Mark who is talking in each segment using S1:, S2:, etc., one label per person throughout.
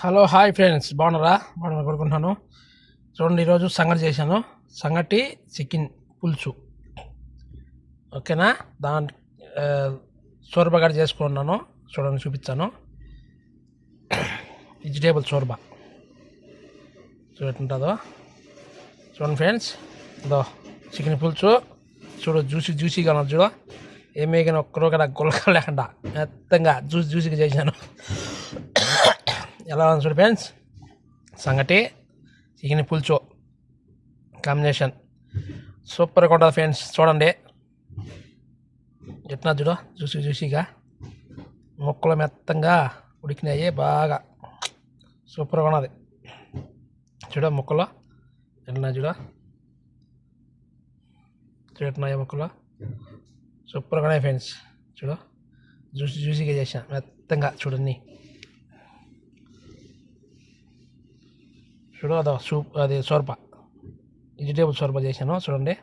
S1: Hello hi friends, బాగున్నారా కొడుకుంటున్నాను. చూడండి, ఈరోజు సంగటి చేశాను. సంగటి చికెన్ పులుసు. ఓకేనా? దాని చోర్బా కూడా చేసుకున్నాను. చూడండి, చూపించాను. వెజిటేబుల్ చోర్బా చూడంటుంటుందో. చూడండి ఫ్రెండ్స్, ఇదో చికెన్ పులుసు. చూడు, జ్యూసీగా ఉన్నది. చూడు, ఏమేగిన ఒక్కరో కూడా గులక లేకుండా మెత్తంగా జ్యూసీగా చేశాను. ఎలా ఉంది చూడు ఫ్రెండ్స్, సంగటి చికెన్ పులుసు కాంబినేషన్ సూపర్గా ఉంటుంది ఫ్రెండ్స్. చూడండి ఎట్లా చూడు, జ్యూసీగా ముక్కలు మెత్తంగా ఉడికినాయి బాగా. సూపర్గా ఉన్నది. చూడ ముక్కలు ఎట్లా చూడున్నాయి ముక్కలు సూపర్గా ఉన్నాయి ఫ్రెండ్స్. చూడు, జ్యూసీగా చేసాను మెత్తంగా. చూడండి, చూడు అదో సూప్, అది సోర్బా, వెజిటేబుల్ సోర్బా చేశాను. చూడండి,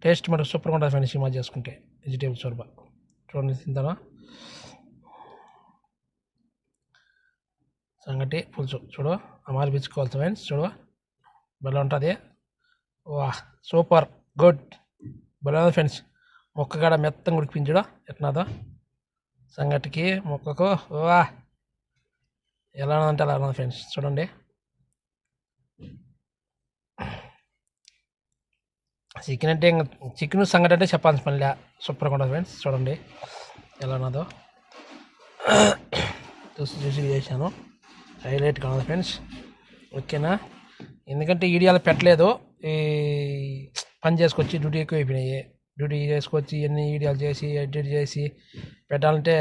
S1: టేస్ట్ మనకు సూపర్గా ఉంటుంది ఫ్రెండ్స్. ఈ మాది చేసుకుంటే వెజిటేబుల్ సోర్బా చూడండి, తింటాను. సంగటి పులుసు చూడు, అమ్మాలి పిచ్చుకోవాలి ఫ్రెండ్స్. చూడు, భలే ఉంటుంది. వా, సూపర్ గుడ్, భలే ఉంది ఫ్రెండ్స్. మొక్క కాడ మెత్తంగా ఉడికిపించడం ఎట్నాదో సంగటికి మొక్కకు. వా, ఎలా ఉన్నదంటే అలా ఉన్నది ఫ్రెండ్స్. చూడండి, చికెన్ అంటే చికెన్ సంగటి అంటే చెప్పాల్సిన పని లే, సూపర్గా ఉంటుంది ఫ్రెండ్స్. చూడండి ఎలా ఉన్నదో. చూసి చేశాను, హైలైట్గా ఉన్నది ఫ్రెండ్స్. ఓకేనా? ఎందుకంటే ఈడియాలు పెట్టలేదు, ఈ పని చేసుకొచ్చి డ్యూటీ ఎక్కువ అయిపోయినాయి. డ్యూటీ చేసుకొచ్చి ఎన్ని వీడియోలు చేసి ఎడిట్ చేసి పెట్టాలంటే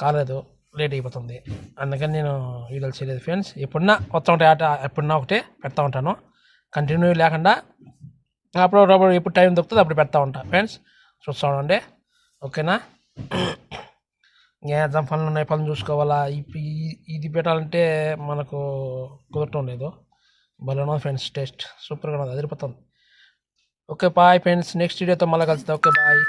S1: కాలేదు, లేట్ అయిపోతుంది. అందుకని నేను వీడియోలు చేయలేదు ఫ్రెండ్స్. ఎప్పుడన్నా వస్తూ ఉంటాయి ఆట, ఎప్పుడన్నా ఒకటే పెడతా ఉంటాను, కంటిన్యూ లేకుండా. అప్పుడు ఎప్పుడు టైం దొరుకుతుంది అప్పుడు పెడతా ఉంటా ఫ్రెండ్స్. చూస్తూ ఉండండి. ఓకేనా? ఏం పనులు ఉన్నాయి, పనులు చూసుకోవాలా. ఇది పెట్టాలంటే మనకు కుదరటం లేదు. భలే ఉన్నది ఫ్రెండ్స్, టేస్ట్ సూపర్గా ఉన్నది, అదిరిపోతుంది. ఓకే బాయ్ ఫ్రెండ్స్, నెక్స్ట్ వీడియోతో మళ్ళీ కలుస్తా. Okay bye.